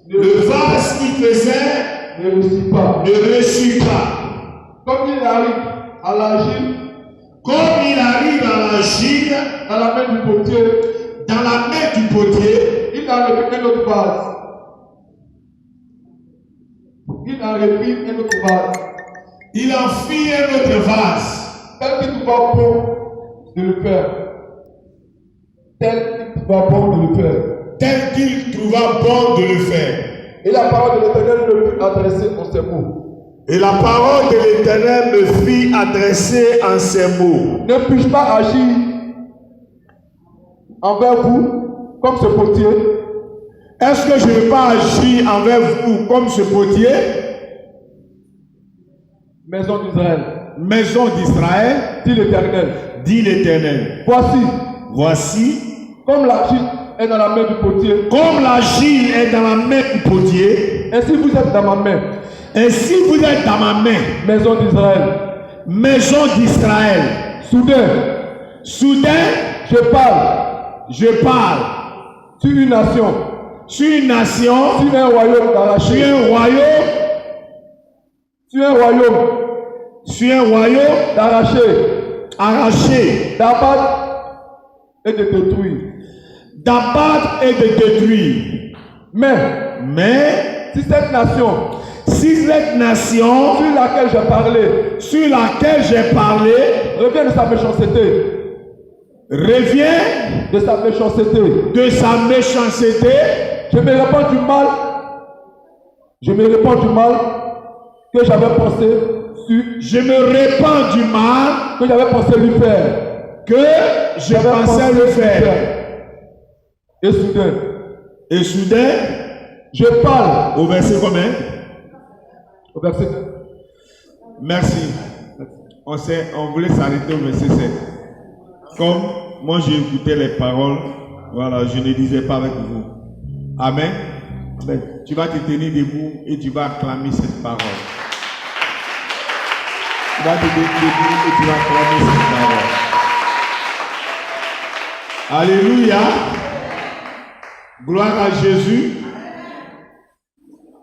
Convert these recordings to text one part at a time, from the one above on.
Le vase qu'il faisait ne réussit pas. ne réussit pas. Comme il arrive à l'agir, Comme il arrive à l'agir dans la main du potier, dans la main du potier, il a repris un autre vase. Il a repris un autre vase. il en fit un autre vase. Tel qu'il trouva bon de le faire. Tel qu'il trouva bon de le faire. Tel qu'il trouva bon de le faire. Et la parole de l'Éternel me fut adressée en ces mots. Et la parole de l'Éternel me fit adresser en ces mots. Ne puis-je pas agir envers vous comme ce potier? Est-ce que je ne vais pas agir envers vous comme ce potier? Maison d'Israël, Maison d'Israël, dit l'Éternel. dit l'Éternel. Voici, Comme l'argile est dans la main du potier, l'argile est dans la main du potier, ainsi vous êtes dans ma main, ainsi vous êtes dans ma main, maison d'Israël. maison d'Israël. Soudain, je parle sur une nation, sur une nation, sur un royaume d'arraché, sur un royaume arraché, d'abattre et de détruire. Mais si cette nation sur laquelle j'ai parlé revient de sa méchanceté, je me répands du mal que j'avais pensé lui faire. Et soudain, je parle. Au verset combien? Au verset 2. Merci. On voulait s'arrêter au verset 7. Comme moi j'ai écouté les paroles, voilà, je ne disais pas avec vous. Amen. Amen. Tu vas te tenir debout et tu vas acclamer cette parole. Tu vas te tenir debout et tu vas acclamer cette parole. Alléluia. Gloire à Jésus.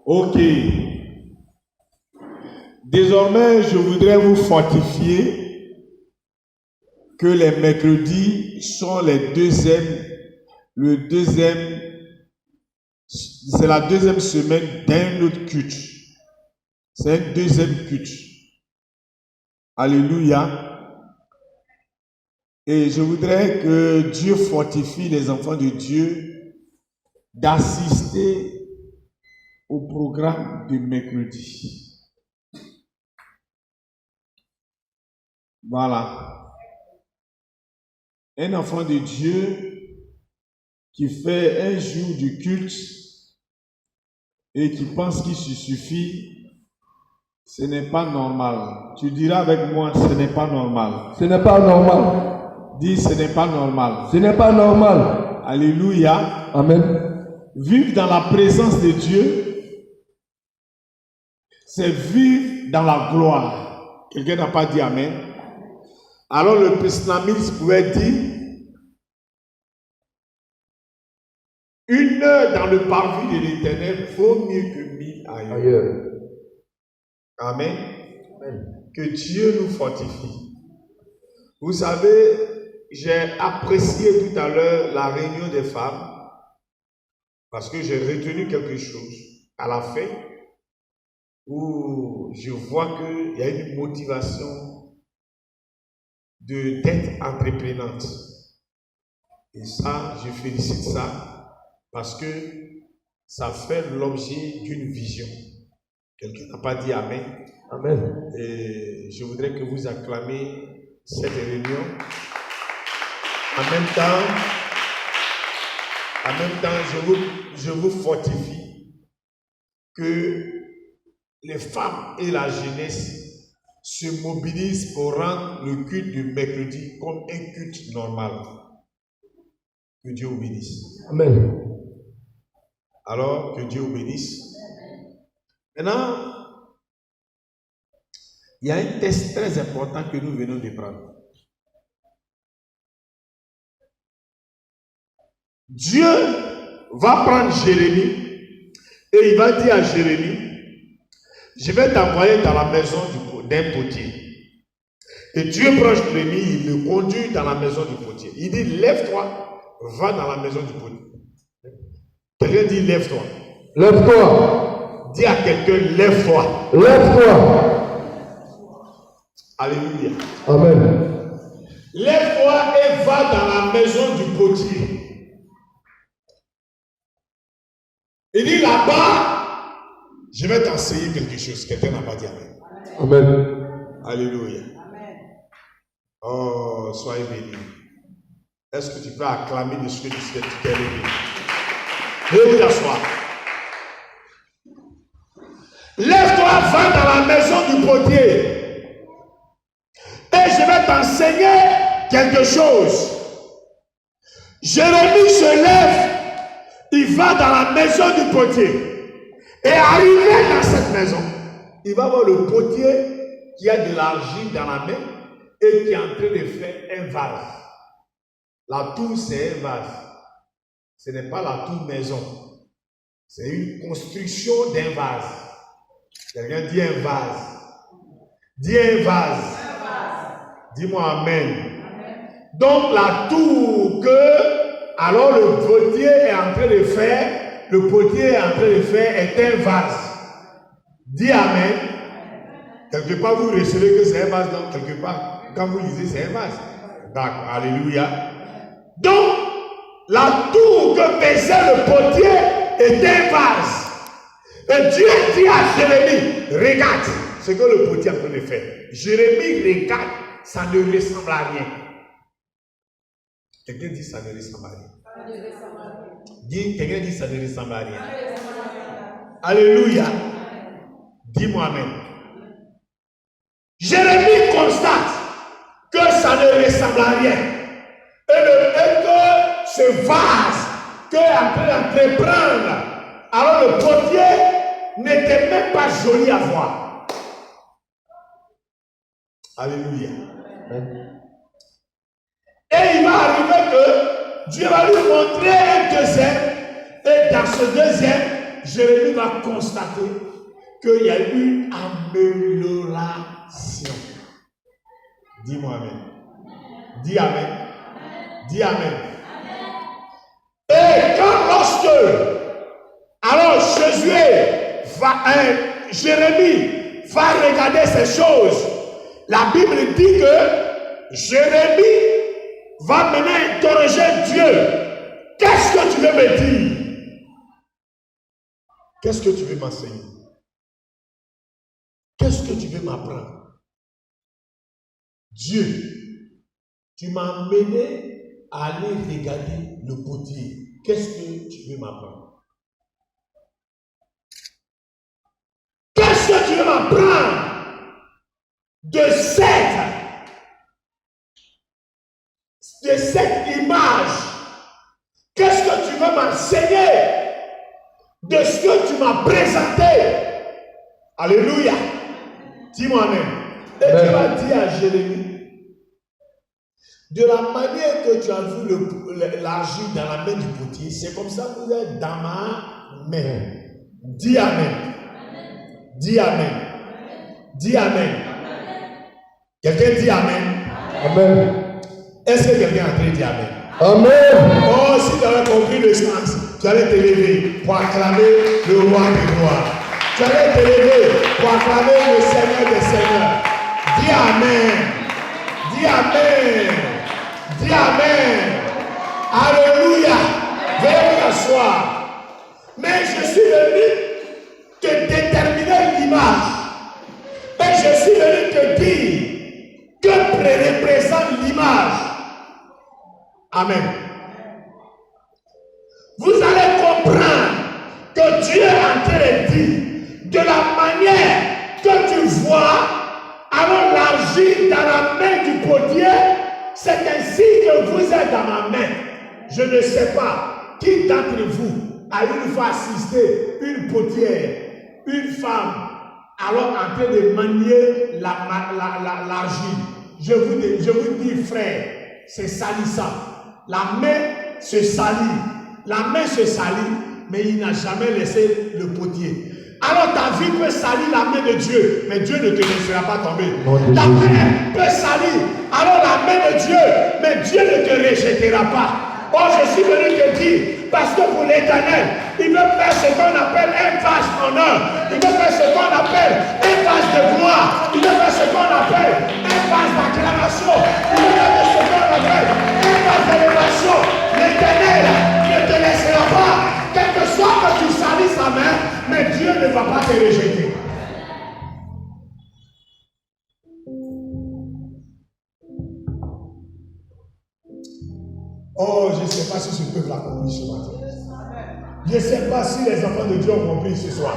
Ok. Désormais, je voudrais vous fortifier que les mercredis sont c'est la deuxième semaine d'un autre culte. C'est un deuxième culte. Alléluia. Et je voudrais que Dieu fortifie les enfants de Dieu d'assister au programme de mercredi. Voilà. Un enfant de Dieu qui fait un jour du culte et qui pense qu'il se suffit, ce n'est pas normal. Tu diras avec moi, ce n'est pas normal. Ce n'est pas normal. Dis, ce n'est pas normal. Ce n'est pas normal. Alléluia. Amen. Vivre dans la présence de Dieu, c'est vivre dans la gloire. Quelqu'un n'a pas dit Amen. Alors le psalmiste pouvait dire, une heure dans le parvis de l'Éternel vaut mieux que 1000 ailleurs. Amen. Amen. Que Dieu nous fortifie. Vous savez, j'ai apprécié tout à l'heure la réunion des femmes parce que j'ai retenu quelque chose à la fin où je vois qu'il y a une motivation d'être entreprenante. Et ça, je félicite ça parce que ça fait l'objet d'une vision. Quelqu'un n'a pas dit Amen. Amen. Et je voudrais que vous acclamez cette réunion. En même temps, je vous fortifie que les femmes et la jeunesse se mobilisent pour rendre le culte du mercredi comme un culte normal. Que Dieu vous bénisse. Amen. Alors, que Dieu vous bénisse. Maintenant, il y a un test très important que nous venons de prendre. Dieu va prendre Jérémie et il va dire à Jérémie, je vais t'envoyer dans la maison d'un potier. Et Dieu prend Jérémie, il le conduit dans la maison du potier. Il dit, lève-toi, va dans la maison du potier. Quelqu'un dit, lève-toi. Lève-toi. Dis à quelqu'un, lève-toi. Lève-toi. Alléluia. Amen. Lève-toi et va dans la maison du potier. Il dit là-bas, je vais t'enseigner quelque chose. Quelqu'un n'a pas dit amen. Amen. Alléluia. Oh, soyez bénis. Est-ce que tu peux acclamer de ce que tu t'es levé? Veuillez vous asseoir. Lève-toi, va dans la maison du potier. Et je vais t'enseigner quelque chose. Jérémie se lève, il va dans la maison du potier. Et arrivé dans cette maison, il va voir le potier qui a de l'argile dans la main et qui est en train de faire un vase. La tour, c'est un vase. Ce n'est pas la tour maison. C'est une construction d'un vase. Quelqu'un dit un vase. Dis un vase. Dis-moi amen. Donc la tour que alors le potier est en train de faire, est un vase. Dis amen. Quelque part vous recevez que c'est un vase, donc quelque part quand vous lisez c'est un vase. D'accord, alléluia. Donc la tour que faisait le potier est un vase. Et Dieu dit à Jérémie, regarde ce que le potier est en train de faire. Jérémie regarde, ça ne ressemble à rien. Quelqu'un dit ça ne ressemble à rien. Quelqu'un dit ça ne ressemble à rien. Alléluia. Dis-moi amen. Jérémie constate que ça ne ressemble à rien. Et que ce vase qu'il est en train d'entreprendre, alors le potier n'était même pas joli à voir. Alléluia. Et il va arriver que Dieu va lui montrer un deuxième. Et dans ce deuxième, Jérémie va constater qu'il y a eu une amélioration. Dis-moi amen. Dis amen. Dis amen. Et quand alors Jérémie va regarder ces choses, la Bible dit que Jérémie va maintenant interroger Dieu. Qu'est-ce que tu veux me dire? Qu'est-ce que tu veux m'enseigner? Qu'est-ce que tu veux m'apprendre? Dieu, tu m'as amené à aller regarder le potier. Qu'est-ce que tu veux m'apprendre? Qu'est-ce que tu veux m'apprendre de cette image? Qu'est-ce que tu veux m'enseigner de ce que tu m'as présenté? Alléluia. Dis-moi amen. Et tu vas dire à Jérémie, de la manière que tu as vu l'argile dans la main du potier, c'est comme ça que vous êtes dans ma main. Dis amen. Dis amen. Dis amen. Quelqu'un dit amen. Amen. Est-ce que quelqu'un est en train de dire amen? Amen. Oh, si tu avais compris le sens, tu allais te lever pour acclamer le roi des rois. Tu allais te lever pour acclamer le Seigneur des seigneurs. Dis amen. Dis amen. Dis amen. Alléluia. Veuillez vous asseoir. Mais je suis venu te déterminer l'image. Et je suis venu te dire que représente l'image. Amen. Vous allez comprendre que Dieu est en train de dire de la manière que tu vois alors l'argile dans la main du potier, c'est ainsi que vous êtes dans ma main. Je ne sais pas qui d'entre vous a une fois assisté une potière, une femme, alors en train de manier l'argile. Je vous dis frère, c'est salissant. La main se salit. la main se salit, mais il n'a jamais laissé le potier. Alors ta vie peut salir la main de Dieu, mais Dieu ne te laissera pas tomber. Ta main peut salir, alors la main de Dieu, mais Dieu ne te rejettera pas. Oh, je suis venu te dire, parce que pour l'Éternel, il veut faire ce qu'on appelle un vase d'honneur. Il veut faire ce qu'on appelle un vase de gloire. Il veut faire ce qu'on appelle un vase d'acclamation. Il veut faire ce qu'on appelle un vase d'élévation. L'Éternel ne te laissera pas. Quel que soit que tu salisses sa main, mais Dieu ne va pas te rejeter. Oh, je ne sais pas si ce peuple a compris ce matin. Je ne sais pas si les enfants de Dieu ont compris ce soir.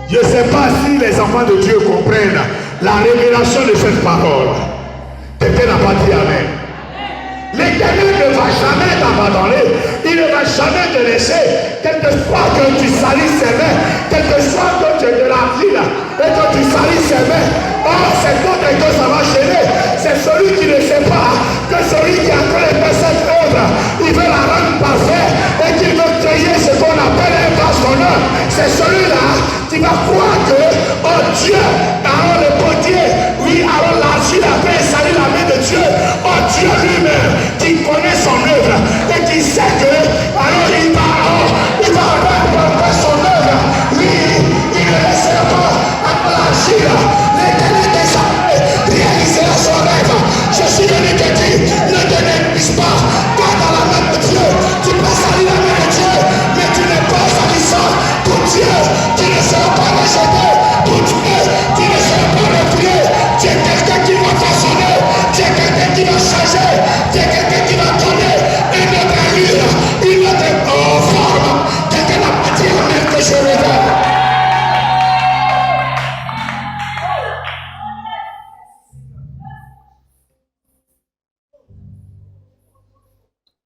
Je ne sais pas si les enfants de Dieu comprennent la révélation de cette parole. Quelqu'un n'a pas dit Amen. L'Éternel ne va jamais t'abandonner. Il ne va jamais te laisser. Quel que soit que tu salisses ses mains, quel que soit que tu es de la ville et que tu salisses ses mains, oh, c'est d'autres que ça va gêner. C'est celui qui ne sait pas que celui qui a créé cette œuvre, il veut la rendre parfaite et qu'il veut créer ce qu'on appelle un vase d'honneur. C'est celui-là qui va croire que, oh Dieu, alors le potier, oui, alors l'argile a fait salir la main de Dieu. Oh Dieu lui-même, qui connaît son œuvre et qui sait que, alors il va rendre son œuvre. Oui, il ne laissera pas à l'argile. L'Éternel des armées réalisera son rêve. Je suis venu te dire, ne te néglige pas, garde dans la main de Dieu. Tu peux salir la main de Dieu, mais tu n'es pas salissant pour Dieu. Tu ne seras pas rejeté pour Dieu. Tu ne seras pas replié. Tu es quelqu'un qui va façonner. Tu es quelqu'un qui va changer. Tu es quelqu'un qui va donner une autre allure, une autre forme. Quelqu'un n'a pas dit la même que je révèle.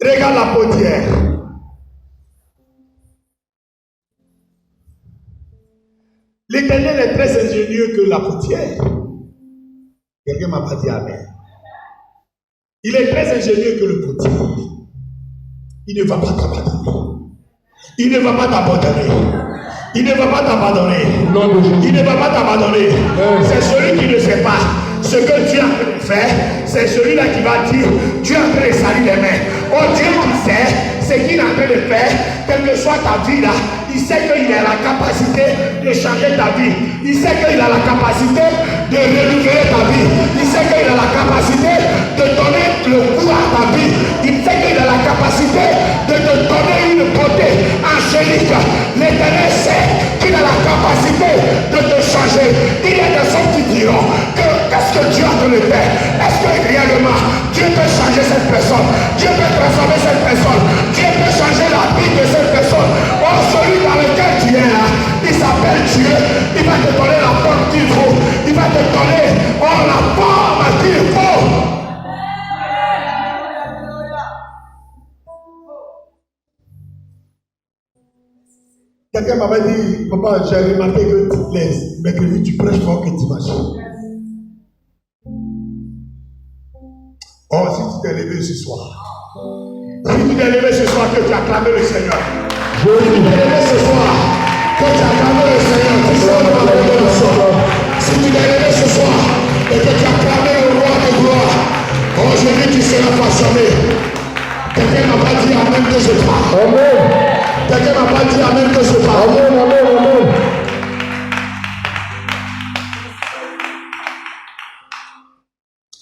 Regarde la potière. L'Éternel est très ingénieux que la potière. Quelqu'un m'a pas dit Amen. Il est très ingénieux que le potier. Il ne va pas t'abandonner. Il ne va pas t'abandonner. Il ne va pas t'abandonner. Il ne va pas t'abandonner. C'est celui qui ne sait pas ce que Dieu a fait de faire. C'est celui-là qui va dire Dieu a fait salir les mains. Oh Dieu qui sait ce qu'il a fait de faire, quelle que soit ta vie là, il sait qu'il a la capacité de changer ta vie. Il sait qu'il a la capacité de renouveler ta vie. Il sait qu'il a la capacité de donner le goût à ta vie. Il sait qu'il a la capacité de te donner une beauté angélique. L'Éternel sait qu'il a la capacité de te changer. Il y a des hommes qui diront que qu'est-ce que Dieu a fait de faire? Est-ce que réellement Dieu peut changer cette personne? Dieu peut transformer cette personne? Dieu peut changer la vie de cette personne? Oh, celui dans lequel tu es là, il s'appelle Dieu. Il va te donner la forme qu'il faut. Il va te donner la forme qu'il faut. Quelqu'un m'avait dit, papa, j'ai remarqué que les mercredis, tu prêches fort que dimanche. Oh, si tu t'es levé ce soir. Si tu t'es levé ce soir, que tu as clamé le Seigneur. Si tu t'es levé ce soir, que tu as clamé le Seigneur. Si tu t'es levé ce soir, et que tu as clamé le roi de gloire, aujourd'hui tu seras façonné. Quelqu'un n'a pas dit Amen que je parle. Amen. Quelqu'un n'a pas dit Amen que je parle. Amen, amen, amen.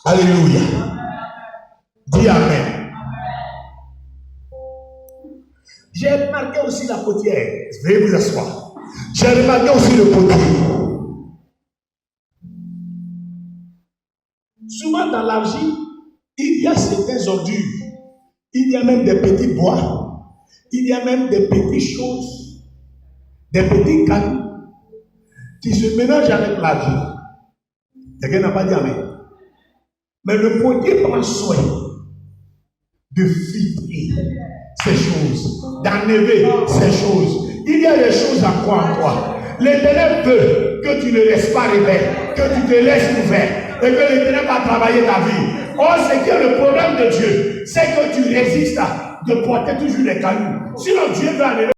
Alléluia. Dis Amen. J'ai remarqué aussi la potière. Veuillez vous asseoir. J'ai remarqué aussi le potier. Souvent dans l'argile, il y a certaines ordures. Il y a même des petits bois. Il y a même des petites choses, des petits cailloux qui se mélangent avec l'argile. Quelqu'un n'a pas dit Amen. Mais le potier prend soin de filtrer ces choses, d'enlever ces choses. Il y a des choses à quoi. L'Éternel veut que tu ne restes pas rebelle, que tu te laisses ouvert et que l'Éternel va travailler ta vie. Or, c'est que le problème de Dieu, c'est que tu résistes de porter toujours les cailloux. Sinon, Dieu va enlever